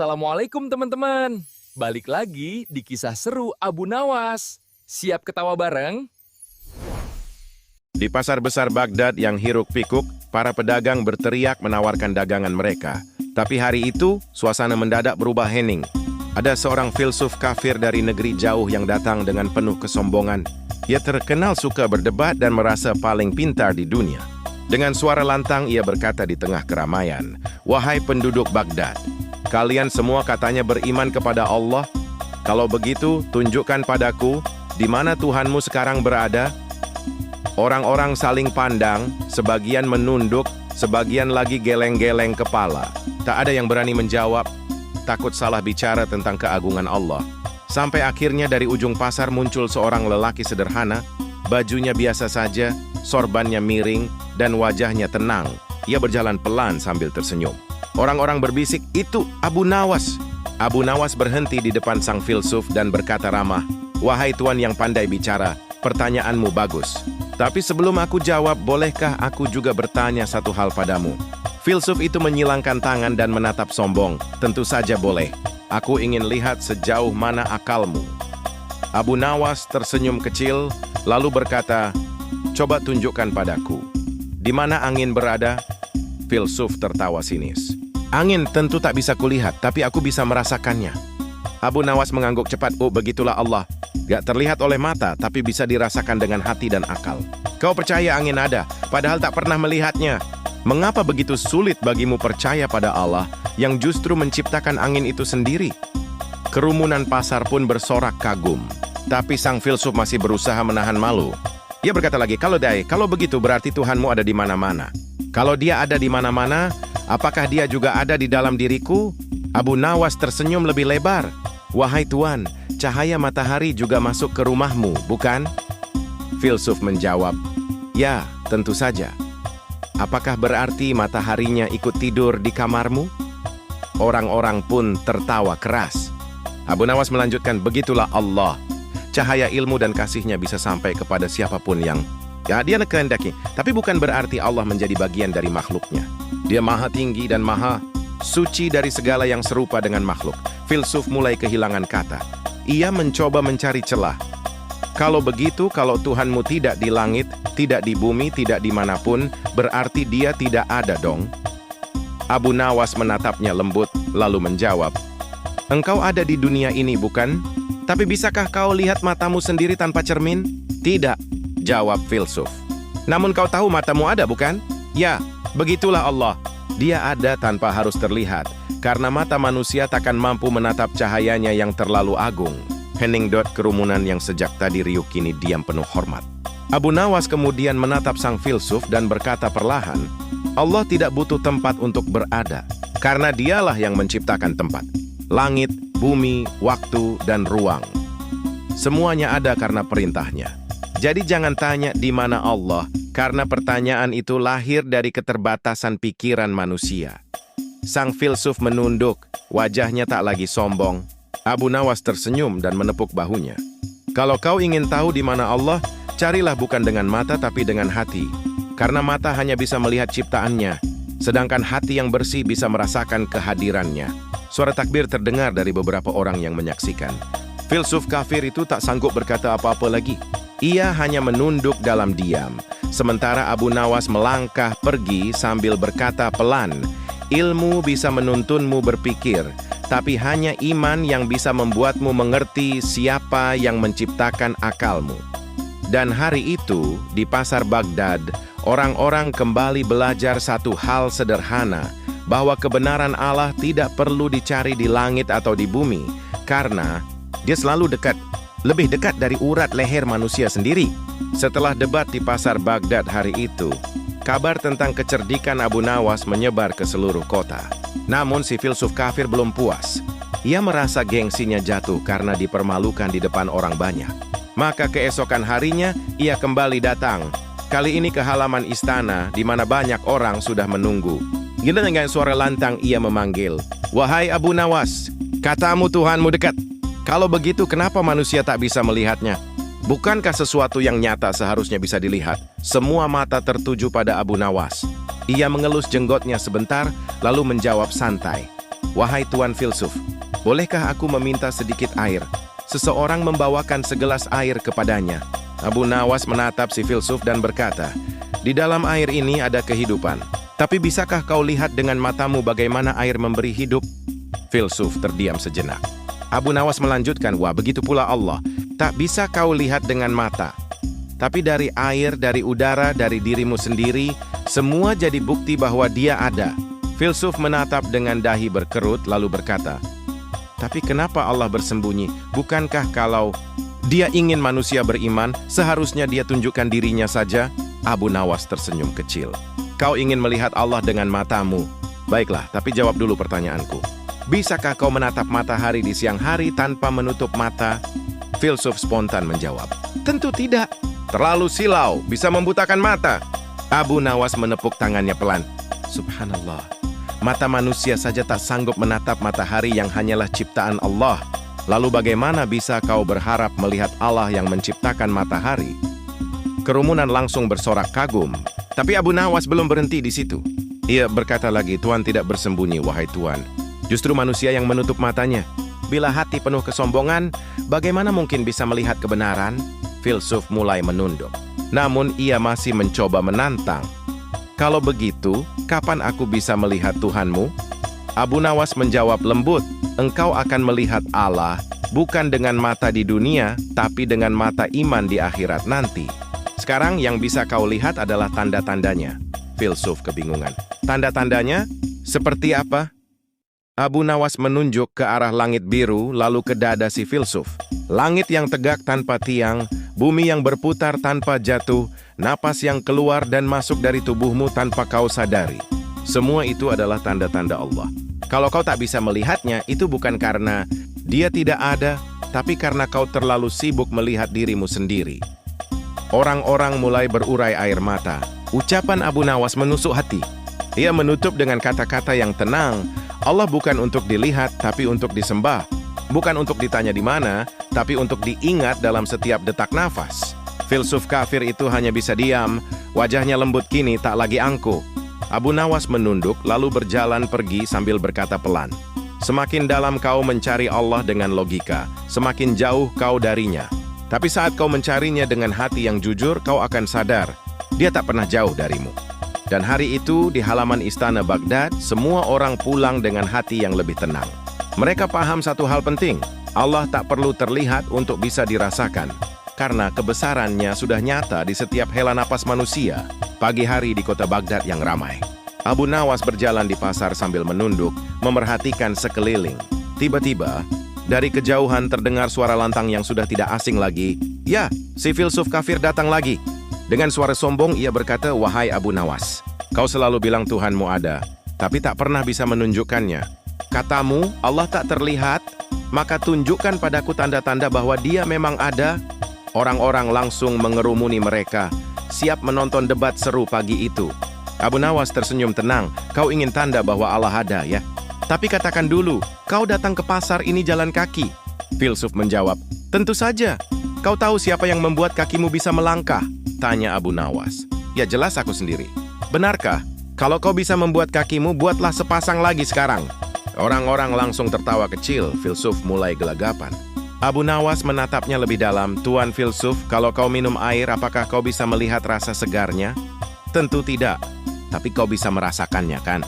Assalamualaikum teman-teman. Balik lagi di kisah seru Abu Nawas. Siap ketawa bareng? Di pasar besar Baghdad yang hiruk-pikuk, para pedagang berteriak menawarkan dagangan mereka. Tapi hari itu, suasana mendadak berubah hening. Ada seorang filsuf kafir dari negeri jauh yang datang dengan penuh kesombongan. Ia terkenal suka berdebat dan merasa paling pintar di dunia. Dengan suara lantang, ia berkata di tengah keramaian, "Wahai penduduk Baghdad, kalian semua katanya beriman kepada Allah. Kalau begitu, tunjukkan padaku di mana Tuhanmu sekarang berada." Orang-orang saling pandang, sebagian menunduk, sebagian lagi geleng-geleng kepala. Tak ada yang berani menjawab, takut salah bicara tentang keagungan Allah. Sampai akhirnya dari ujung pasar muncul seorang lelaki sederhana, bajunya biasa saja, sorbannya miring, dan wajahnya tenang. Ia berjalan pelan sambil tersenyum. Orang-orang berbisik, "Itu Abu Nawas." Abu Nawas berhenti di depan sang filsuf dan berkata ramah, "Wahai tuan yang pandai bicara, pertanyaanmu bagus. Tapi sebelum aku jawab, bolehkah aku juga bertanya satu hal padamu?" Filsuf itu menyilangkan tangan dan menatap sombong. "Tentu saja boleh. Aku ingin lihat sejauh mana akalmu." Abu Nawas tersenyum kecil, lalu berkata, "Coba tunjukkan padaku. Di mana angin berada?" Filsuf tertawa sinis. "Angin tentu tak bisa kulihat, tapi aku bisa merasakannya." Abu Nawas mengangguk cepat. "Oh, begitulah Allah. Gak terlihat oleh mata, tapi bisa dirasakan dengan hati dan akal. Kau percaya angin ada, padahal tak pernah melihatnya. Mengapa begitu sulit bagimu percaya pada Allah yang justru menciptakan angin itu sendiri?" Kerumunan pasar pun bersorak kagum. Tapi sang filsuf masih berusaha menahan malu. Ia berkata lagi, kalau begitu berarti Tuhanmu ada di mana-mana. Kalau dia ada di mana-mana, apakah dia juga ada di dalam diriku?" Abu Nawas tersenyum lebih lebar. "Wahai Tuan, cahaya matahari juga masuk ke rumahmu, bukan?" Filsuf menjawab, "Ya, tentu saja. Apakah berarti mataharinya ikut tidur di kamarmu?" Orang-orang pun tertawa keras. Abu Nawas melanjutkan, "Begitulah Allah. Cahaya ilmu dan kasihnya bisa sampai kepada siapapun yang dia kehendaki. Tapi bukan berarti Allah menjadi bagian dari makhluknya. Dia maha tinggi dan maha suci dari segala yang serupa dengan makhluk." Filsuf mulai kehilangan kata. Ia mencoba mencari celah. "Kalau begitu, kalau Tuhanmu tidak di langit, tidak di bumi, tidak dimanapun, berarti dia tidak ada dong?" Abu Nawas menatapnya lembut, lalu menjawab, "Engkau ada di dunia ini, bukan? Tapi bisakah kau lihat matamu sendiri tanpa cermin?" "Tidak," jawab filsuf. "Namun kau tahu matamu ada, bukan?" "Ya, begitulah Allah. Dia ada tanpa harus terlihat, karena mata manusia takkan mampu menatap cahayanya yang terlalu agung." Hening. Kerumunan yang sejak tadi riuh kini diam penuh hormat. Abu Nawas kemudian menatap sang filsuf dan berkata perlahan, "Allah tidak butuh tempat untuk berada, karena dialah yang menciptakan tempat. Langit, bumi, waktu, dan ruang. Semuanya ada karena perintahnya. Jadi jangan tanya di mana Allah, karena pertanyaan itu lahir dari keterbatasan pikiran manusia." Sang filsuf menunduk, wajahnya tak lagi sombong. Abu Nawas tersenyum dan menepuk bahunya. "Kalau kau ingin tahu di mana Allah, carilah bukan dengan mata tapi dengan hati. Karena mata hanya bisa melihat ciptaannya, sedangkan hati yang bersih bisa merasakan kehadirannya." Suara takbir terdengar dari beberapa orang yang menyaksikan. Filsuf kafir itu tak sanggup berkata apa-apa lagi. Ia hanya menunduk dalam diam. Sementara Abu Nawas melangkah pergi sambil berkata pelan, "Ilmu bisa menuntunmu berpikir, tapi hanya iman yang bisa membuatmu mengerti siapa yang menciptakan akalmu." Dan hari itu, di pasar Baghdad, orang-orang kembali belajar satu hal sederhana, bahwa kebenaran Allah tidak perlu dicari di langit atau di bumi, karena dia selalu dekat, lebih dekat dari urat leher manusia sendiri. Setelah debat di pasar Baghdad hari itu, kabar tentang kecerdikan Abu Nawas menyebar ke seluruh kota. Namun si filsuf kafir belum puas. Ia merasa gengsinya jatuh karena dipermalukan di depan orang banyak. Maka keesokan harinya, ia kembali datang. Kali ini ke halaman istana, di mana banyak orang sudah menunggu. Dengan suara lantang ia memanggil, "Wahai Abu Nawas, katamu Tuhanmu dekat. Kalau begitu kenapa manusia tak bisa melihatnya? Bukankah sesuatu yang nyata seharusnya bisa dilihat?" Semua mata tertuju pada Abu Nawas. Ia mengelus jenggotnya sebentar, lalu menjawab santai, "Wahai Tuan Filsuf, bolehkah aku meminta sedikit air?" Seseorang membawakan segelas air kepadanya. Abu Nawas menatap si filsuf dan berkata, "Di dalam air ini ada kehidupan. Tapi bisakah kau lihat dengan matamu bagaimana air memberi hidup?" Filsuf terdiam sejenak. Abu Nawas melanjutkan, "Wah, begitu pula Allah. Tak bisa kau lihat dengan mata. Tapi dari air, dari udara, dari dirimu sendiri, semua jadi bukti bahwa Dia ada." Filsuf menatap dengan dahi berkerut lalu berkata, "Tapi kenapa Allah bersembunyi? Bukankah kalau Dia ingin manusia beriman, seharusnya Dia tunjukkan dirinya saja?" Abu Nawas tersenyum kecil. "Kau ingin melihat Allah dengan matamu. Baiklah, tapi jawab dulu pertanyaanku. Bisakah kau menatap matahari di siang hari tanpa menutup mata?" Filsuf spontan menjawab, "Tentu tidak. Terlalu silau, bisa membutakan mata." Abu Nawas menepuk tangannya pelan. "Subhanallah. Mata manusia saja tak sanggup menatap matahari yang hanyalah ciptaan Allah. Lalu bagaimana bisa kau berharap melihat Allah yang menciptakan matahari?" Kerumunan langsung bersorak kagum. Tapi Abu Nawas belum berhenti di situ. Ia berkata lagi, "Tuan tidak bersembunyi, wahai Tuan. Justru manusia yang menutup matanya. Bila hati penuh kesombongan, bagaimana mungkin bisa melihat kebenaran?" Filsuf mulai menunduk. Namun ia masih mencoba menantang. "Kalau begitu, kapan aku bisa melihat Tuhanmu?" Abu Nawas menjawab lembut, "Engkau akan melihat Allah, bukan dengan mata di dunia, tapi dengan mata iman di akhirat nanti. Sekarang yang bisa kau lihat adalah tanda-tandanya." Filsuf kebingungan. "Tanda-tandanya? Seperti apa?" Abu Nawas menunjuk ke arah langit biru, lalu ke dada si filsuf. Langit yang tegak tanpa tiang, bumi yang berputar tanpa jatuh, napas yang keluar dan masuk dari tubuhmu tanpa kau sadari. Semua itu adalah tanda-tanda Allah. Kalau kau tak bisa melihatnya, itu bukan karena Dia tidak ada, tapi karena kau terlalu sibuk melihat dirimu sendiri. Orang-orang mulai berurai air mata. Ucapan Abu Nawas menusuk hati. Ia menutup dengan kata-kata yang tenang, "Allah bukan untuk dilihat, tapi untuk disembah. Bukan untuk ditanya di mana, tapi untuk diingat dalam setiap detak nafas." Filsuf kafir itu hanya bisa diam, wajahnya lembut kini tak lagi angkuh. Abu Nawas menunduk lalu berjalan pergi sambil berkata pelan, "Semakin dalam kau mencari Allah dengan logika, semakin jauh kau darinya. Tapi saat kau mencarinya dengan hati yang jujur, kau akan sadar, Dia tak pernah jauh darimu." Dan hari itu, di halaman istana Baghdad, semua orang pulang dengan hati yang lebih tenang. Mereka paham satu hal penting, Allah tak perlu terlihat untuk bisa dirasakan, karena kebesarannya sudah nyata di setiap hela napas manusia. Pagi hari di kota Baghdad yang ramai. Abu Nawas berjalan di pasar sambil menunduk, memerhatikan sekeliling. Tiba-tiba, dari kejauhan terdengar suara lantang yang sudah tidak asing lagi. "Ya, si filsuf kafir datang lagi." Dengan suara sombong ia berkata, "Wahai Abu Nawas, kau selalu bilang Tuhanmu ada, tapi tak pernah bisa menunjukkannya. Katamu, Allah tak terlihat, maka tunjukkan padaku tanda-tanda bahwa Dia memang ada." Orang-orang langsung mengerumuni mereka, siap menonton debat seru pagi itu. Abu Nawas tersenyum tenang, "Kau ingin tanda bahwa Allah ada, ya? Tapi katakan dulu, kau datang ke pasar ini jalan kaki?" Filsuf menjawab, "Tentu saja. Kau tahu siapa yang membuat kakimu bisa melangkah?" Tanya Abu Nawas. "Ya jelas aku sendiri." "Benarkah? Kalau kau bisa membuat kakimu, buatlah sepasang lagi sekarang." Orang-orang langsung tertawa kecil, filsuf mulai gelagapan. Abu Nawas menatapnya lebih dalam. "Tuan filsuf, kalau kau minum air, apakah kau bisa melihat rasa segarnya?" "Tentu tidak. Tapi kau bisa merasakannya, kan?"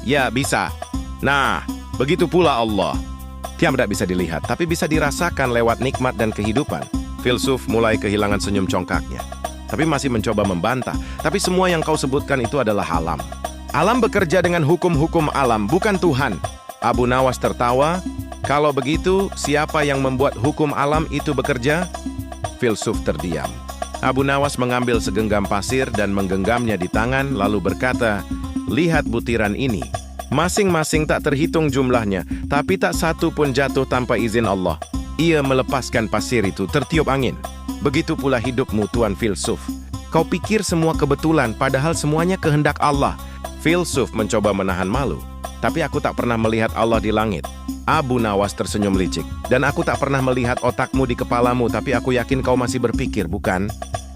"Ya, bisa." "Nah, begitu pula Allah. Dia tidak bisa dilihat, tapi bisa dirasakan lewat nikmat dan kehidupan." Filsuf mulai kehilangan senyum congkaknya, tapi masih mencoba membantah. "Tapi semua yang kau sebutkan itu adalah alam. Alam bekerja dengan hukum-hukum alam, bukan Tuhan." Abu Nawas tertawa. "Kalau begitu, siapa yang membuat hukum alam itu bekerja?" Filsuf terdiam. Abu Nawas mengambil segenggam pasir dan menggenggamnya di tangan, lalu berkata, "Lihat butiran ini. Masing-masing tak terhitung jumlahnya, tapi tak satu pun jatuh tanpa izin Allah." Ia melepaskan pasir itu, tertiup angin. "Begitu pula hidupmu, Tuan Filsuf. Kau pikir semua kebetulan, padahal semuanya kehendak Allah." Filsuf mencoba menahan malu. "Tapi aku tak pernah melihat Allah di langit." Abu Nawas tersenyum licik. "Dan aku tak pernah melihat otakmu di kepalamu, tapi aku yakin kau masih berpikir, bukan?"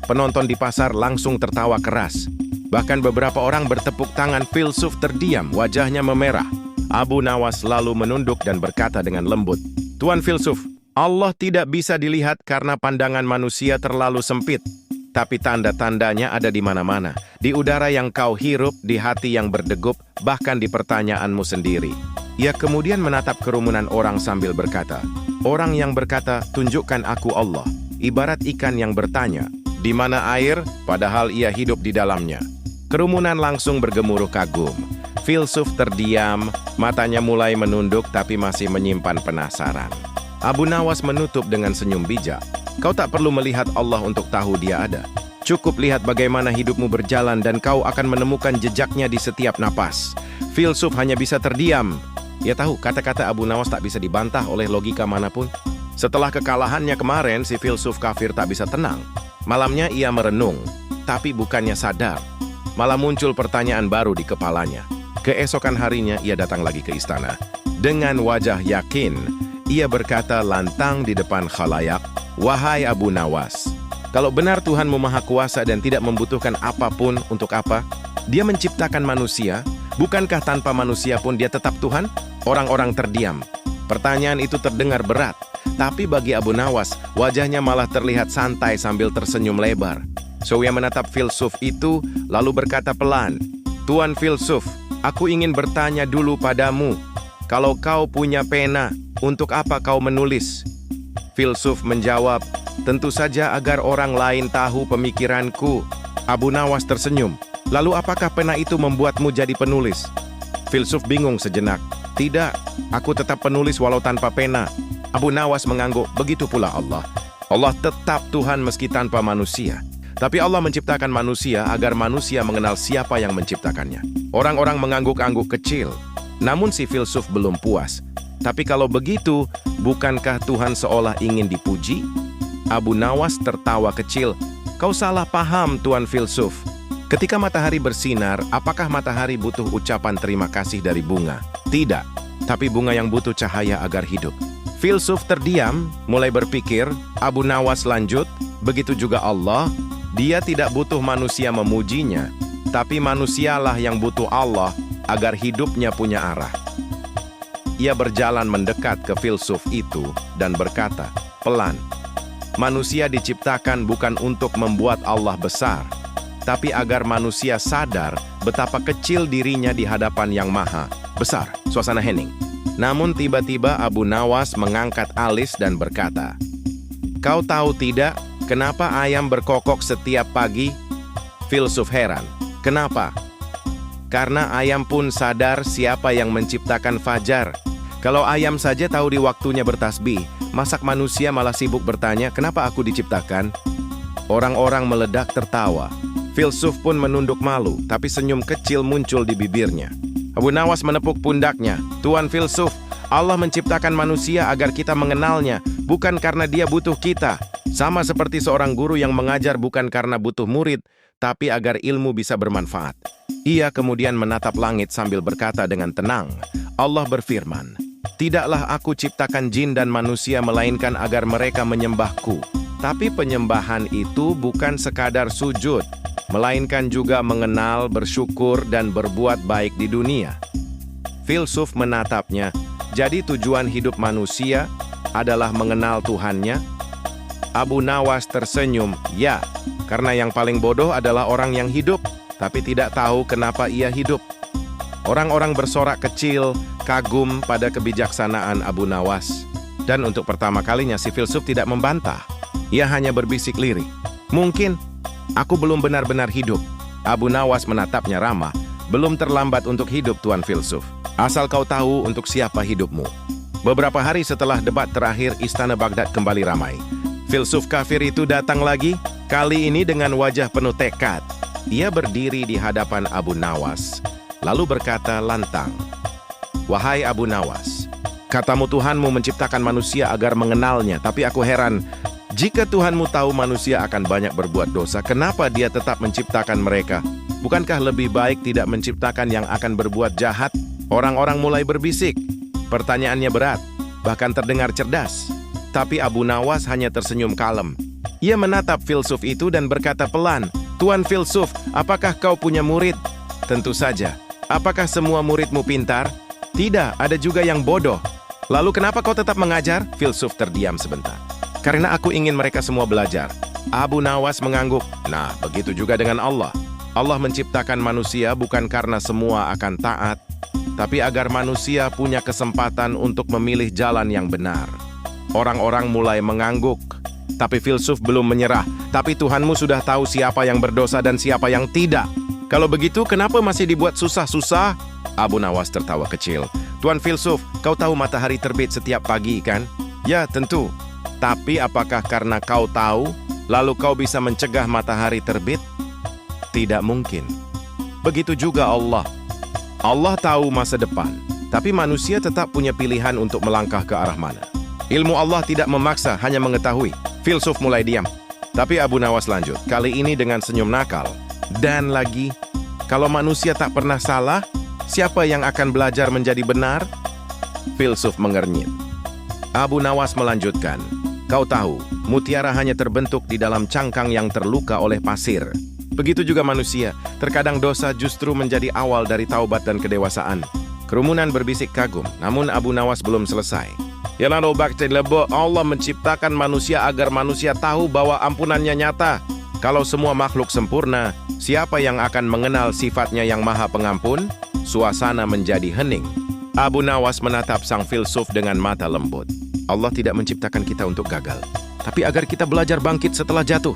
Penonton di pasar langsung tertawa keras. Bahkan beberapa orang bertepuk tangan. Filsuf terdiam, wajahnya memerah. Abu Nawas lalu menunduk dan berkata dengan lembut, "Tuan filsuf, Allah tidak bisa dilihat karena pandangan manusia terlalu sempit. Tapi tanda-tandanya ada di mana-mana. Di udara yang kau hirup, di hati yang berdegup, bahkan di pertanyaanmu sendiri." Ia kemudian menatap kerumunan orang sambil berkata, "Orang yang berkata, 'Tunjukkan aku Allah,' ibarat ikan yang bertanya, 'Di mana air?' padahal ia hidup di dalamnya." Kerumunan langsung bergemuruh kagum. Filsuf terdiam, matanya mulai menunduk tapi masih menyimpan penasaran. Abu Nawas menutup dengan senyum bijak. "Kau tak perlu melihat Allah untuk tahu Dia ada. Cukup lihat bagaimana hidupmu berjalan dan kau akan menemukan jejaknya di setiap napas." Filsuf hanya bisa terdiam. Ia tahu kata-kata Abu Nawas tak bisa dibantah oleh logika manapun. Setelah kekalahannya kemarin, si filsuf kafir tak bisa tenang. Malamnya ia merenung, tapi bukannya sadar. Malah muncul pertanyaan baru di kepalanya. Keesokan harinya ia datang lagi ke istana. Dengan wajah yakin, ia berkata lantang di depan khalayak, "Wahai Abu Nawas, kalau benar Tuhanmu Maha Kuasa dan tidak membutuhkan apapun, untuk apa Dia menciptakan manusia? Bukankah tanpa manusia pun Dia tetap Tuhan?" Orang-orang terdiam. Pertanyaan itu terdengar berat, tapi bagi Abu Nawas, wajahnya malah terlihat santai sambil tersenyum lebar. So ia menatap filsuf itu, lalu berkata pelan, "Tuan filsuf, aku ingin bertanya dulu padamu. Kalau kau punya pena, untuk apa kau menulis?" Filsuf menjawab, "Tentu saja agar orang lain tahu pemikiranku." Abu Nawas tersenyum. "Lalu apakah pena itu membuatmu jadi penulis?" Filsuf bingung sejenak. "Tidak, aku tetap penulis walau tanpa pena." Abu Nawas mengangguk, "Begitu pula Allah. Allah tetap Tuhan meski tanpa manusia. Tapi Allah menciptakan manusia agar manusia mengenal siapa yang menciptakannya." Orang-orang mengangguk-angguk kecil. Namun si filsuf belum puas. "Tapi kalau begitu, bukankah Tuhan seolah ingin dipuji?" Abu Nawas tertawa kecil. "Kau salah paham, Tuan filsuf. Ketika matahari bersinar, apakah matahari butuh ucapan terima kasih dari bunga? Tidak, tapi bunga yang butuh cahaya agar hidup." Filsuf terdiam, mulai berpikir. Abu Nawas lanjut, "Begitu juga Allah. Dia tidak butuh manusia memujinya, tapi manusialah yang butuh Allah agar hidupnya punya arah." Ia berjalan mendekat ke filsuf itu dan berkata, pelan, "Manusia diciptakan bukan untuk membuat Allah besar, tapi agar manusia sadar betapa kecil dirinya di hadapan Yang Maha Besar." Suasana hening. Namun tiba-tiba Abu Nawas mengangkat alis dan berkata, "Kau tahu tidak kenapa ayam berkokok setiap pagi?" Filsuf heran. "Kenapa?" "Karena ayam pun sadar siapa yang menciptakan fajar. Kalau ayam saja tahu di waktunya bertasbih, masak manusia malah sibuk bertanya, 'Kenapa aku diciptakan?'" Orang-orang meledak tertawa. Filsuf pun menunduk malu, tapi senyum kecil muncul di bibirnya. Abu Nawas menepuk pundaknya. "Tuan filsuf, Allah menciptakan manusia agar kita mengenalnya, bukan karena Dia butuh kita. Sama seperti seorang guru yang mengajar bukan karena butuh murid, tapi agar ilmu bisa bermanfaat." Ia kemudian menatap langit sambil berkata dengan tenang, "Allah berfirman, 'Tidaklah aku ciptakan jin dan manusia melainkan agar mereka menyembahku.' Tapi penyembahan itu bukan sekadar sujud, melainkan juga mengenal, bersyukur, dan berbuat baik di dunia." Filsuf menatapnya. "Jadi tujuan hidup manusia adalah mengenal Tuhannya?" Abu Nawas tersenyum. "Ya, karena yang paling bodoh adalah orang yang hidup, tapi tidak tahu kenapa ia hidup." Orang-orang bersorak kecil, kagum pada kebijaksanaan Abu Nawas. Dan untuk pertama kalinya si filsuf tidak membantah. Ia hanya berbisik lirih, "Mungkin aku belum benar-benar hidup." Abu Nawas menatapnya ramah. "Belum terlambat untuk hidup, Tuan filsuf. Asal kau tahu untuk siapa hidupmu." Beberapa hari setelah debat terakhir, istana Baghdad kembali ramai. Filsuf kafir itu datang lagi, kali ini dengan wajah penuh tekad. Ia berdiri di hadapan Abu Nawas, lalu berkata lantang, "Wahai Abu Nawas, katamu Tuhanmu menciptakan manusia agar mengenalnya, tapi aku heran. Jika Tuhanmu tahu manusia akan banyak berbuat dosa, kenapa Dia tetap menciptakan mereka? Bukankah lebih baik tidak menciptakan yang akan berbuat jahat?" Orang-orang mulai berbisik. Pertanyaannya berat, bahkan terdengar cerdas. Tapi Abu Nawas hanya tersenyum kalem. Ia menatap filsuf itu dan berkata pelan, "Tuan filsuf, apakah kau punya murid?" "Tentu saja. Apakah semua muridmu pintar?" Tidak, ada juga yang bodoh. Lalu kenapa kau tetap mengajar? Filsuf terdiam sebentar. Karena aku ingin mereka semua belajar. Abu Nawas mengangguk. Nah, begitu juga dengan Allah. Allah menciptakan manusia bukan karena semua akan taat, tapi agar manusia punya kesempatan untuk memilih jalan yang benar. Orang-orang mulai mengangguk, tapi filsuf belum menyerah. Tapi Tuhanmu sudah tahu siapa yang berdosa dan siapa yang tidak. Kalau begitu, kenapa masih dibuat susah-susah? Abu Nawas tertawa kecil. Tuan filsuf, kau tahu matahari terbit setiap pagi, kan? Ya, tentu. Tapi apakah karena kau tahu, lalu kau bisa mencegah matahari terbit? Tidak mungkin. Begitu juga Allah. Allah tahu masa depan, tapi manusia tetap punya pilihan untuk melangkah ke arah mana. Ilmu Allah tidak memaksa, hanya mengetahui. Filsuf mulai diam. Tapi Abu Nawas lanjut, kali ini dengan senyum nakal. Dan lagi, kalau manusia tak pernah salah, siapa yang akan belajar menjadi benar? Filsuf mengernyit. Abu Nawas melanjutkan, kau tahu, mutiara hanya terbentuk di dalam cangkang yang terluka oleh pasir. Begitu juga manusia, terkadang dosa justru menjadi awal dari taubat dan kedewasaan. Kerumunan berbisik kagum, namun Abu Nawas belum selesai. Allah menciptakan manusia agar manusia tahu bahwa ampunannya nyata. Kalau semua makhluk sempurna, siapa yang akan mengenal sifatnya yang maha pengampun? Suasana menjadi hening. Abu Nawas menatap sang filsuf dengan mata lembut. Allah tidak menciptakan kita untuk gagal, tapi agar kita belajar bangkit setelah jatuh.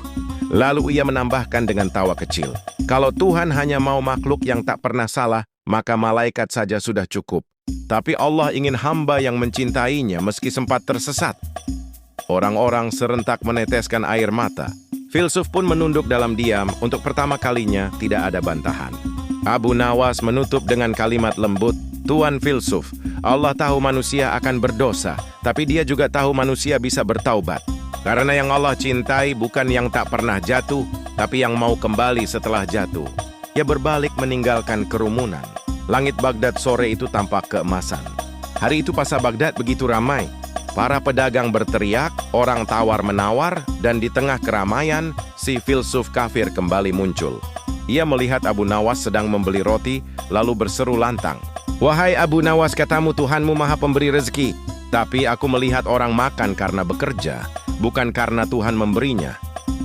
Lalu ia menambahkan dengan tawa kecil, kalau Tuhan hanya mau makhluk yang tak pernah salah, maka malaikat saja sudah cukup. Tapi Allah ingin hamba yang mencintainya meski sempat tersesat. Orang-orang serentak meneteskan air mata. Filsuf pun menunduk dalam diam. Untuk pertama kalinya tidak ada bantahan. Abu Nawas menutup dengan kalimat lembut, Tuan filsuf, Allah tahu manusia akan berdosa, tapi Dia juga tahu manusia bisa bertaubat. Karena yang Allah cintai bukan yang tak pernah jatuh, tapi yang mau kembali setelah jatuh. Ia berbalik meninggalkan kerumunan. Langit Baghdad sore itu tampak keemasan. Hari itu pasar Baghdad begitu ramai. Para pedagang berteriak, orang tawar-menawar, dan di tengah keramaian, si filsuf kafir kembali muncul. Ia melihat Abu Nawas sedang membeli roti, lalu berseru lantang. Wahai Abu Nawas, katamu Tuhanmu maha pemberi rezeki. Tapi aku melihat orang makan karena bekerja, bukan karena Tuhan memberinya.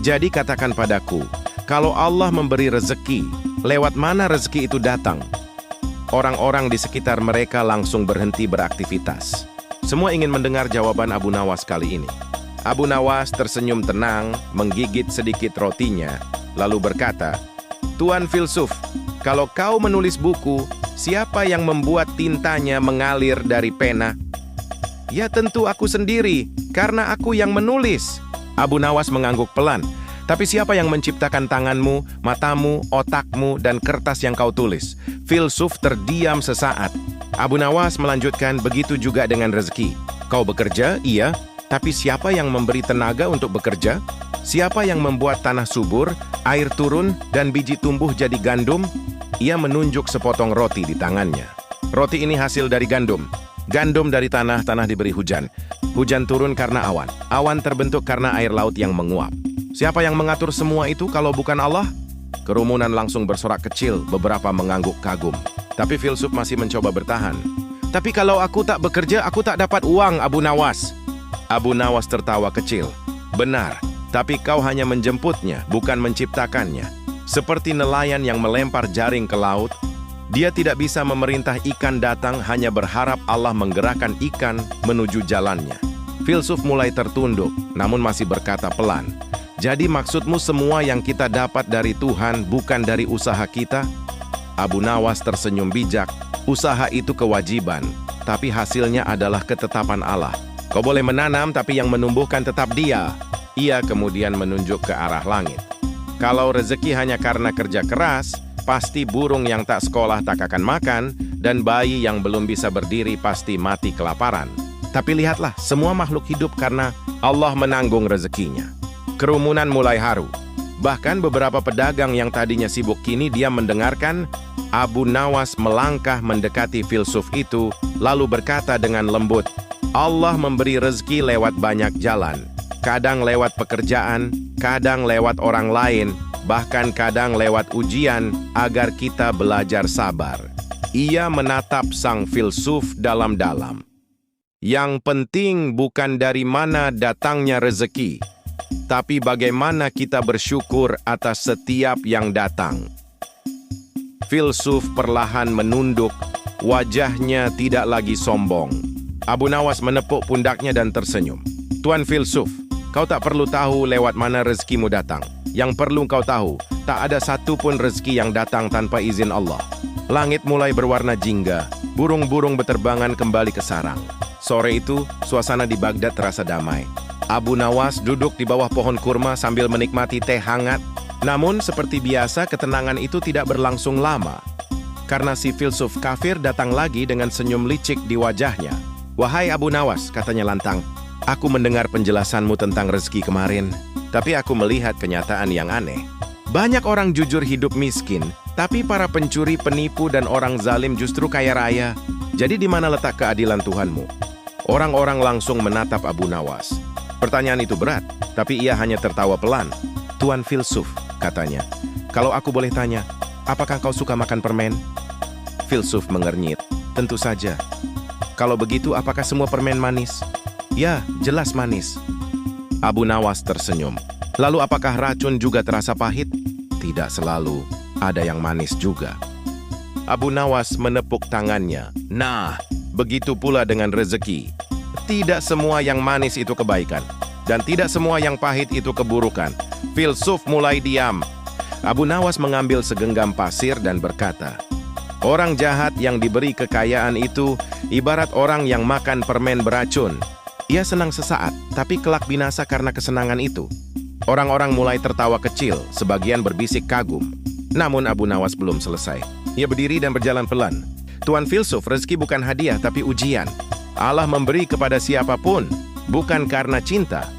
Jadi katakan padaku, kalau Allah memberi rezeki, lewat mana rezeki itu datang? Orang-orang di sekitar mereka langsung berhenti beraktivitas. Semua ingin mendengar jawaban Abu Nawas kali ini. Abu Nawas tersenyum tenang, menggigit sedikit rotinya, lalu berkata, Tuan filsuf, kalau kau menulis buku, siapa yang membuat tintanya mengalir dari pena? Ya tentu aku sendiri, karena aku yang menulis. Abu Nawas mengangguk pelan. Tapi siapa yang menciptakan tanganmu, matamu, otakmu, dan kertas yang kau tulis? Filsuf terdiam sesaat. Abu Nawas melanjutkan, begitu juga dengan rezeki. Kau bekerja, iya, tapi siapa yang memberi tenaga untuk bekerja? Siapa yang membuat tanah subur, air turun, dan biji tumbuh jadi gandum? Ia menunjuk sepotong roti di tangannya. Roti ini hasil dari gandum. Gandum dari tanah, tanah diberi hujan. Hujan turun karena awan. Awan terbentuk karena air laut yang menguap. Siapa yang mengatur semua itu kalau bukan Allah? Kerumunan langsung bersorak kecil, beberapa mengangguk kagum. Tapi filsuf masih mencoba bertahan. Tapi kalau aku tak bekerja, aku tak dapat uang, Abu Nawas. Abu Nawas tertawa kecil. Benar, tapi kau hanya menjemputnya, bukan menciptakannya. Seperti nelayan yang melempar jaring ke laut, dia tidak bisa memerintah ikan datang, hanya berharap Allah menggerakkan ikan menuju jalannya. Filsuf mulai tertunduk, namun masih berkata pelan. Jadi maksudmu semua yang kita dapat dari Tuhan bukan dari usaha kita? Abu Nawas tersenyum bijak. Usaha itu kewajiban, tapi hasilnya adalah ketetapan Allah. Kau boleh menanam, tapi yang menumbuhkan tetap Dia. Ia kemudian menunjuk ke arah langit. Kalau rezeki hanya karena kerja keras, pasti burung yang tak sekolah tak akan makan, dan bayi yang belum bisa berdiri pasti mati kelaparan. Tapi lihatlah, semua makhluk hidup karena Allah menanggung rezekinya. Kerumunan mulai haru. Bahkan beberapa pedagang yang tadinya sibuk kini diam mendengarkan. Abu Nawas melangkah mendekati filsuf itu, lalu berkata dengan lembut, Allah memberi rezeki lewat banyak jalan. Kadang lewat pekerjaan, kadang lewat orang lain, bahkan kadang lewat ujian agar kita belajar sabar. Ia menatap sang filsuf dalam-dalam. Yang penting bukan dari mana datangnya rezeki, tapi bagaimana kita bersyukur atas setiap yang datang. Filsuf perlahan menunduk, wajahnya tidak lagi sombong. Abu Nawas menepuk pundaknya dan tersenyum. Tuan filsuf, kau tak perlu tahu lewat mana rezekimu datang. Yang perlu kau tahu, tak ada satu pun rezeki yang datang tanpa izin Allah. Langit mulai berwarna jingga, burung-burung beterbangan kembali ke sarang. Sore itu, suasana di Baghdad terasa damai. Abu Nawas duduk di bawah pohon kurma sambil menikmati teh hangat. Namun, seperti biasa, ketenangan itu tidak berlangsung lama. Karena si filsuf kafir datang lagi dengan senyum licik di wajahnya. "Wahai Abu Nawas," katanya lantang, "aku mendengar penjelasanmu tentang rezeki kemarin, tapi aku melihat kenyataan yang aneh. Banyak orang jujur hidup miskin, tapi para pencuri, penipu, dan orang zalim justru kaya raya. Jadi di mana letak keadilan Tuhanmu?" Orang-orang langsung menatap Abu Nawas. Pertanyaan itu berat, tapi ia hanya tertawa pelan. "Tuan filsuf," katanya, "kalau aku boleh tanya, apakah kau suka makan permen?" Filsuf mengernyit, "Tentu saja." "Kalau begitu, apakah semua permen manis?" "Ya, jelas manis." Abu Nawas tersenyum. "Lalu apakah racun juga terasa pahit?" "Tidak selalu, ada yang manis juga." Abu Nawas menepuk tangannya. "Nah, begitu pula dengan rezeki. Tidak semua yang manis itu kebaikan, dan tidak semua yang pahit itu keburukan." Filsuf mulai diam. Abu Nawas mengambil segenggam pasir dan berkata, "Orang jahat yang diberi kekayaan itu ibarat orang yang makan permen beracun. Ia senang sesaat, tapi kelak binasa karena kesenangan itu." Orang-orang mulai tertawa kecil, sebagian berbisik kagum. Namun Abu Nawas belum selesai. Ia berdiri dan berjalan pelan. "Tuan filsuf, rezeki bukan hadiah tapi ujian. Allah memberi kepada siapapun, bukan karena cinta,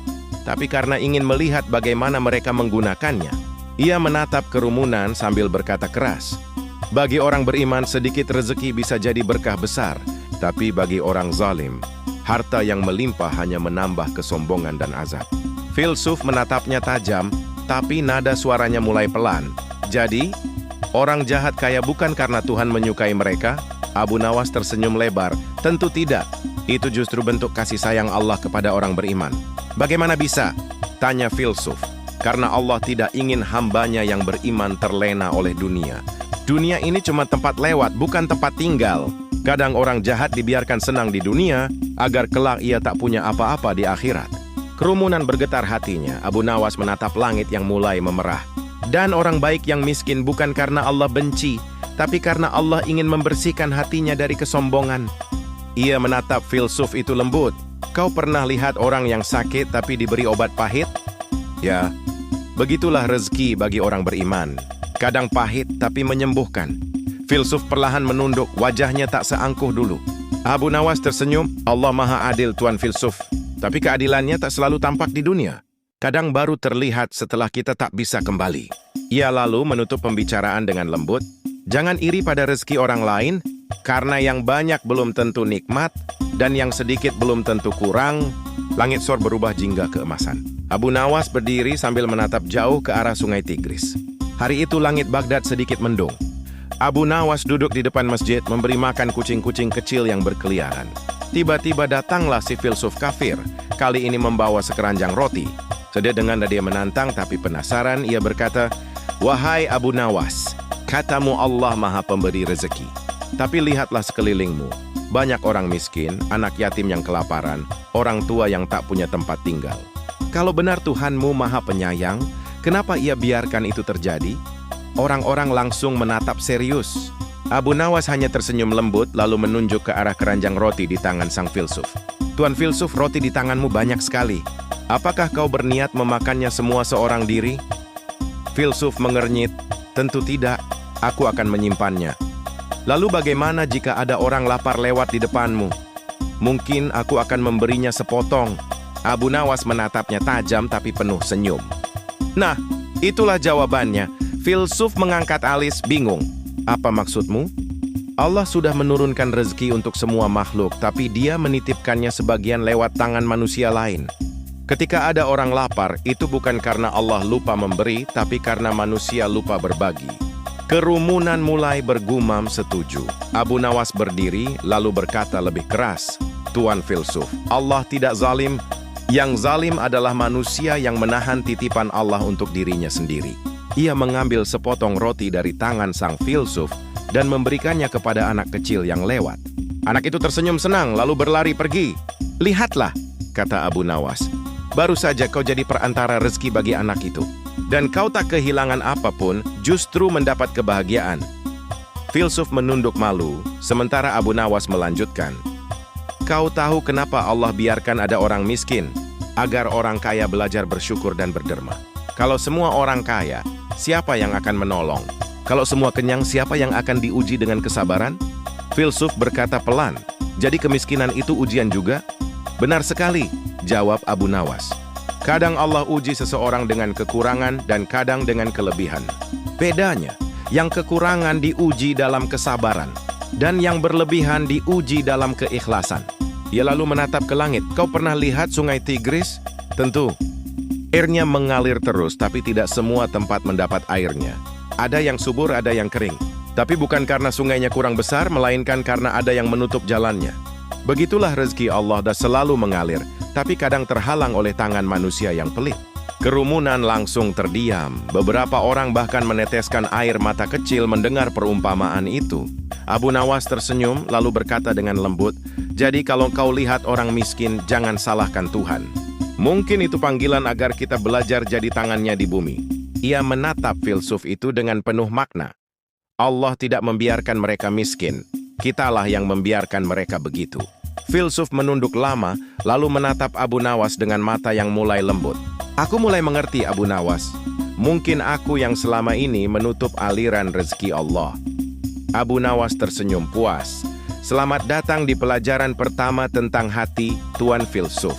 tapi karena ingin melihat bagaimana mereka menggunakannya." Ia menatap kerumunan sambil berkata keras, "Bagi orang beriman sedikit rezeki bisa jadi berkah besar, tapi bagi orang zalim, harta yang melimpah hanya menambah kesombongan dan azab." Filsuf menatapnya tajam, tapi nada suaranya mulai pelan. "Jadi, orang jahat kaya bukan karena Tuhan menyukai mereka?" Abu Nawas tersenyum lebar. "Tentu tidak. Itu justru bentuk kasih sayang Allah kepada orang beriman." "Bagaimana bisa?" tanya filsuf. "Karena Allah tidak ingin hambanya yang beriman terlena oleh dunia. Dunia ini cuma tempat lewat, bukan tempat tinggal. Kadang orang jahat dibiarkan senang di dunia, agar kelak ia tak punya apa-apa di akhirat." Kerumunan bergetar hatinya. Abu Nawas menatap langit yang mulai memerah. "Dan orang baik yang miskin bukan karena Allah benci, tapi karena Allah ingin membersihkan hatinya dari kesombongan." Ia menatap filsuf itu lembut. "Kau pernah lihat orang yang sakit tapi diberi obat pahit?" "Ya, begitulah rezeki bagi orang beriman. Kadang pahit tapi menyembuhkan." Filsuf perlahan menunduk, wajahnya tak seangkuh dulu. Abu Nawas tersenyum. "Allah Maha Adil, Tuan filsuf. Tapi keadilannya tak selalu tampak di dunia. Kadang baru terlihat setelah kita tak bisa kembali." Ia lalu menutup pembicaraan dengan lembut. "Jangan iri pada rezeki orang lain, karena yang banyak belum tentu nikmat, dan yang sedikit belum tentu kurang." Langit sor berubah jingga keemasan. Abu Nawas berdiri sambil menatap jauh ke arah sungai Tigris. Hari itu langit Baghdad sedikit mendung. Abu Nawas duduk di depan masjid memberi makan kucing-kucing kecil yang berkeliaran. Tiba-tiba datanglah si filsuf kafir, kali ini membawa sekeranjang roti. Sedih dengan dia menantang tapi penasaran, ia berkata, "Wahai Abu Nawas, katamu Allah Maha Pemberi rezeki. Tapi lihatlah sekelilingmu, banyak orang miskin, anak yatim yang kelaparan, orang tua yang tak punya tempat tinggal. Kalau benar Tuhanmu Maha Penyayang, kenapa ia biarkan itu terjadi?" Orang-orang langsung menatap serius. Abu Nawas hanya tersenyum lembut lalu menunjuk ke arah keranjang roti di tangan sang filsuf. "Tuan filsuf, roti di tanganmu banyak sekali. Apakah kau berniat memakannya semua seorang diri?" Filsuf mengernyit, "Tentu tidak, aku akan menyimpannya." "Lalu bagaimana jika ada orang lapar lewat di depanmu?" "Mungkin aku akan memberinya sepotong." Abu Nawas menatapnya tajam tapi penuh senyum. "Nah, itulah jawabannya." Filsuf mengangkat alis bingung. "Apa maksudmu?" "Allah sudah menurunkan rezeki untuk semua makhluk, tapi Dia menitipkannya sebagian lewat tangan manusia lain. Ketika ada orang lapar, itu bukan karena Allah lupa memberi, tapi karena manusia lupa berbagi. Kerumunan mulai bergumam setuju. Abu Nawas berdiri lalu berkata lebih keras, "Tuan filsuf, Allah tidak zalim. Yang zalim adalah manusia yang menahan titipan Allah untuk dirinya sendiri." Ia mengambil sepotong roti dari tangan sang filsuf dan memberikannya kepada anak kecil yang lewat. Anak itu tersenyum senang lalu berlari pergi. "Lihatlah," kata Abu Nawas, "baru saja kau jadi perantara rezeki bagi anak itu. Dan kau tak kehilangan apapun, justru mendapat kebahagiaan." Filsuf menunduk malu, sementara Abu Nawas melanjutkan, "Kau tahu kenapa Allah biarkan ada orang miskin? Agar orang kaya belajar bersyukur dan berderma. Kalau semua orang kaya, siapa yang akan menolong? Kalau semua kenyang, siapa yang akan diuji dengan kesabaran?" Filsuf berkata pelan, "Jadi kemiskinan itu ujian juga?" "Benar sekali," jawab Abu Nawas. "Kadang Allah uji seseorang dengan kekurangan dan kadang dengan kelebihan. Bedanya, yang kekurangan diuji dalam kesabaran, dan yang berlebihan diuji dalam keikhlasan." Ia lalu menatap ke langit. "Kau pernah lihat sungai Tigris?" "Tentu. Airnya mengalir terus, tapi tidak semua tempat mendapat airnya. Ada yang subur, ada yang kering. Tapi bukan karena sungainya kurang besar, melainkan karena ada yang menutup jalannya. Begitulah rezeki Allah dah selalu mengalir, tapi kadang terhalang oleh tangan manusia yang pelit." Kerumunan langsung terdiam. Beberapa orang bahkan meneteskan air mata kecil mendengar perumpamaan itu. Abu Nawas tersenyum lalu berkata dengan lembut, "Jadi kalau kau lihat orang miskin, jangan salahkan Tuhan. Mungkin itu panggilan agar kita belajar jadi tangannya di bumi." Ia menatap filsuf itu dengan penuh makna. Allah tidak membiarkan mereka miskin. Kitalah yang membiarkan mereka begitu. Filsuf menunduk lama, lalu menatap Abu Nawas dengan mata yang mulai lembut. "Aku mulai mengerti, Abu Nawas. Mungkin aku yang selama ini menutup aliran rezeki Allah." Abu Nawas tersenyum puas. "Selamat datang di pelajaran pertama tentang hati, Tuan Filsuf."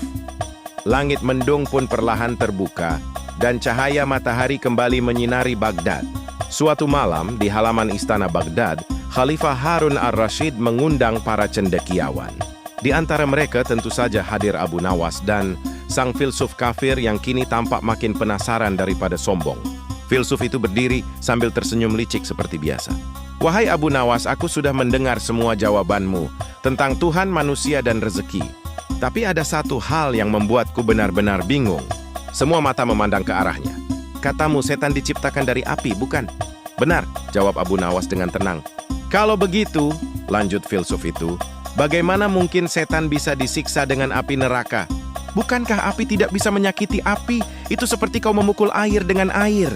Langit mendung pun perlahan terbuka, dan cahaya matahari kembali menyinari Baghdad. Suatu malam, di halaman istana Baghdad, Khalifah Harun ar-Rasyid mengundang para cendekiawan. Di antara mereka tentu saja hadir Abu Nawas dan sang filsuf kafir yang kini tampak makin penasaran daripada sombong. Filsuf itu berdiri sambil tersenyum licik seperti biasa. "Wahai Abu Nawas, aku sudah mendengar semua jawabanmu tentang Tuhan, manusia, dan rezeki. Tapi ada satu hal yang membuatku benar-benar bingung." Semua mata memandang ke arahnya. "Katamu setan diciptakan dari api, bukan?" "Benar," jawab Abu Nawas dengan tenang. "Kalau begitu," lanjut filsuf itu, "bagaimana mungkin setan bisa disiksa dengan api neraka? Bukankah api tidak bisa menyakiti api? Itu seperti kau memukul air dengan air."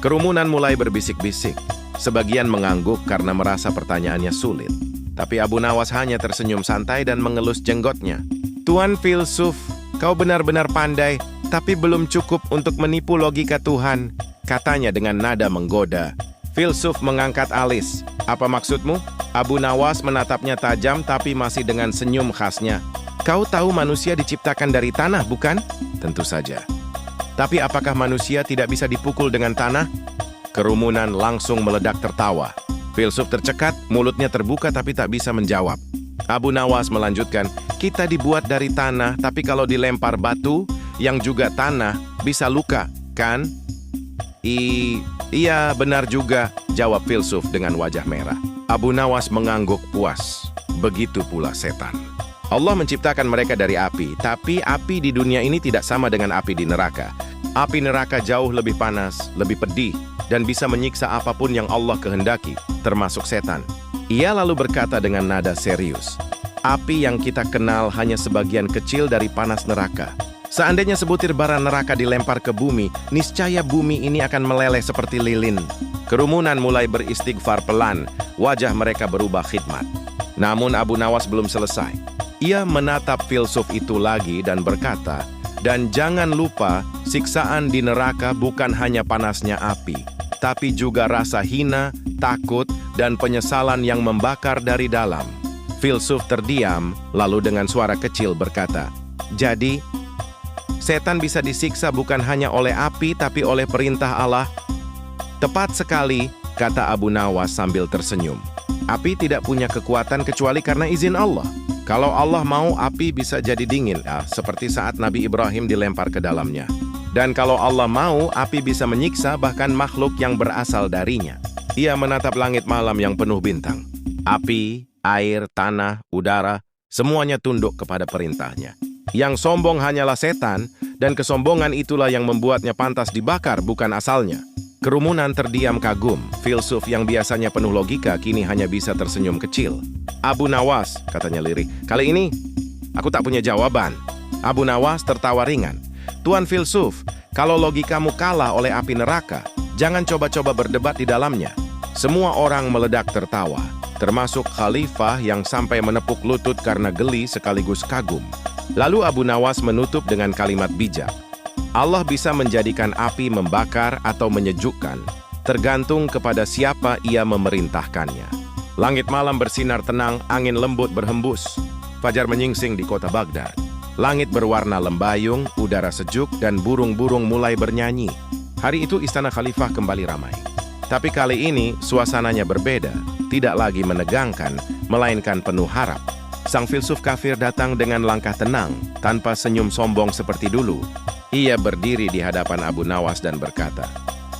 Kerumunan mulai berbisik-bisik. Sebagian mengangguk karena merasa pertanyaannya sulit. Tapi Abu Nawas hanya tersenyum santai dan mengelus jenggotnya. "Tuan filsuf, kau benar-benar pandai, tapi belum cukup untuk menipu logika Tuhan," katanya dengan nada menggoda. Filsuf mengangkat alis. "Apa maksudmu?" Abu Nawas menatapnya tajam tapi masih dengan senyum khasnya. "Kau tahu manusia diciptakan dari tanah, bukan?" "Tentu saja." "Tapi apakah manusia tidak bisa dipukul dengan tanah?" Kerumunan langsung meledak tertawa. Filsuf tercekat, mulutnya terbuka tapi tak bisa menjawab. Abu Nawas melanjutkan, "Kita dibuat dari tanah, tapi kalau dilempar batu, yang juga tanah, bisa luka, kan?" Iya, benar juga," jawab filsuf dengan wajah merah. Abu Nawas mengangguk puas. Begitu pula setan. Allah menciptakan mereka dari api, tapi api di dunia ini tidak sama dengan api di neraka. Api neraka jauh lebih panas, lebih pedih, dan bisa menyiksa apapun yang Allah kehendaki, termasuk setan. Ia lalu berkata dengan nada serius, "Api yang kita kenal hanya sebagian kecil dari panas neraka. Seandainya sebutir bara neraka dilempar ke bumi, niscaya bumi ini akan meleleh seperti lilin." Kerumunan mulai beristighfar pelan, wajah mereka berubah khidmat. Namun Abu Nawas belum selesai. Ia menatap filsuf itu lagi dan berkata, "Dan jangan lupa, siksaan di neraka bukan hanya panasnya api, tapi juga rasa hina, takut, dan penyesalan yang membakar dari dalam." Filsuf terdiam, lalu dengan suara kecil berkata, "Jadi, setan bisa disiksa bukan hanya oleh api, tapi oleh perintah Allah?" "Tepat sekali," kata Abu Nawas sambil tersenyum. "Api tidak punya kekuatan kecuali karena izin Allah. Kalau Allah mau, api bisa jadi dingin, seperti saat Nabi Ibrahim dilempar ke dalamnya. Dan kalau Allah mau, api bisa menyiksa bahkan makhluk yang berasal darinya." Ia menatap langit malam yang penuh bintang. Api, air, tanah, udara, semuanya tunduk kepada perintahnya. Yang sombong hanyalah setan, dan kesombongan itulah yang membuatnya pantas dibakar, bukan asalnya. Kerumunan terdiam kagum. Filsuf yang biasanya penuh logika kini hanya bisa tersenyum kecil. Abu Nawas, katanya lirih, kali ini aku tak punya jawaban. Abu Nawas tertawa ringan. Tuan Filsuf, kalau logikamu kalah oleh api neraka, jangan coba-coba berdebat di dalamnya. Semua orang meledak tertawa, termasuk khalifah yang sampai menepuk lutut karena geli sekaligus kagum. Lalu Abu Nawas menutup dengan kalimat bijak. Allah bisa menjadikan api membakar atau menyejukkan, tergantung kepada siapa ia memerintahkannya. Langit malam bersinar tenang, angin lembut berhembus. Fajar menyingsing di kota Baghdad. Langit berwarna lembayung, udara sejuk, dan burung-burung mulai bernyanyi. Hari itu istana khalifah kembali ramai. Tapi kali ini suasananya berbeda, tidak lagi menegangkan, melainkan penuh harap. Sang filsuf kafir datang dengan langkah tenang, tanpa senyum sombong seperti dulu. Ia berdiri di hadapan Abu Nawas dan berkata,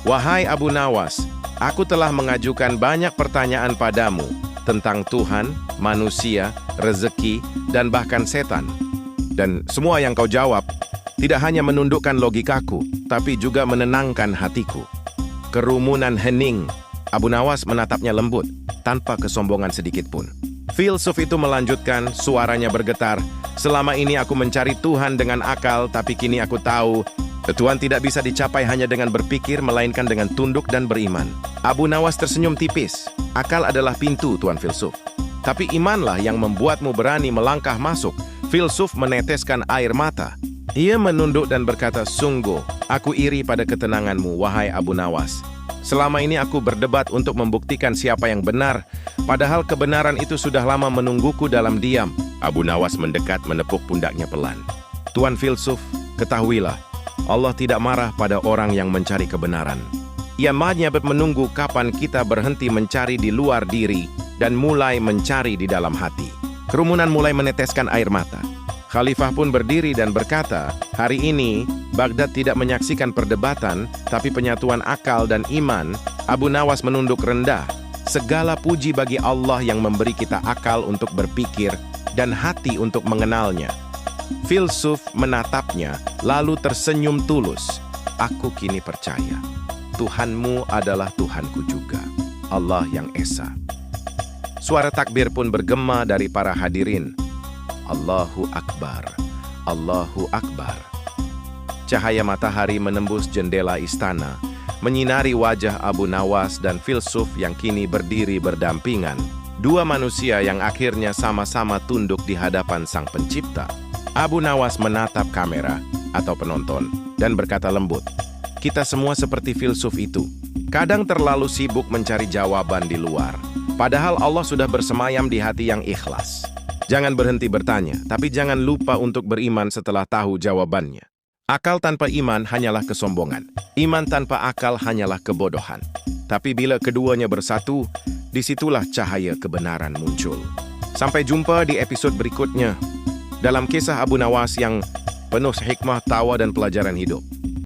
"Wahai Abu Nawas, aku telah mengajukan banyak pertanyaan padamu tentang Tuhan, manusia, rezeki, dan bahkan setan. Dan semua yang kau jawab tidak hanya menundukkan logikaku, tapi juga menenangkan hatiku." Kerumunan hening. Abu Nawas menatapnya lembut, tanpa kesombongan sedikit pun. Filsuf itu melanjutkan, suaranya bergetar, "Selama ini aku mencari Tuhan dengan akal, tapi kini aku tahu, Tuhan tidak bisa dicapai hanya dengan berpikir, melainkan dengan tunduk dan beriman." Abu Nawas tersenyum tipis. Akal adalah pintu, Tuan Filsuf. Tapi imanlah yang membuatmu berani melangkah masuk. Filsuf meneteskan air mata. Ia menunduk dan berkata, "Sungguh, aku iri pada ketenanganmu, wahai Abu Nawas. Selama ini aku berdebat untuk membuktikan siapa yang benar, padahal kebenaran itu sudah lama menungguku dalam diam." Abu Nawas mendekat menepuk pundaknya pelan. "Tuan Filsuf, ketahuilah, Allah tidak marah pada orang yang mencari kebenaran. Ia hanya menunggu kapan kita berhenti mencari di luar diri dan mulai mencari di dalam hati." Kerumunan mulai meneteskan air mata. Khalifah pun berdiri dan berkata, "Hari ini, Baghdad tidak menyaksikan perdebatan, tapi penyatuan akal dan iman." Abu Nawas menunduk rendah. "Segala puji bagi Allah yang memberi kita akal untuk berpikir dan hati untuk mengenalnya." Filsuf menatapnya, lalu tersenyum tulus. "Aku kini percaya, Tuhanmu adalah Tuhanku juga, Allah yang Esa." Suara takbir pun bergema dari para hadirin. Allahu Akbar, Allahu Akbar. Cahaya matahari menembus jendela istana, menyinari wajah Abu Nawas dan Filsuf yang kini berdiri berdampingan. Dua manusia yang akhirnya sama-sama tunduk di hadapan Sang Pencipta. Abu Nawas menatap kamera atau penonton dan berkata lembut, "Kita semua seperti filsuf itu. Kadang terlalu sibuk mencari jawaban di luar. Padahal Allah sudah bersemayam di hati yang ikhlas. Jangan berhenti bertanya, tapi jangan lupa untuk beriman setelah tahu jawabannya. Akal tanpa iman hanyalah kesombongan. Iman tanpa akal hanyalah kebodohan. Tapi bila keduanya bersatu, disitulah cahaya kebenaran muncul." Sampai jumpa di episode berikutnya dalam kisah Abu Nawas yang penuh hikmah, tawa, dan pelajaran hidup.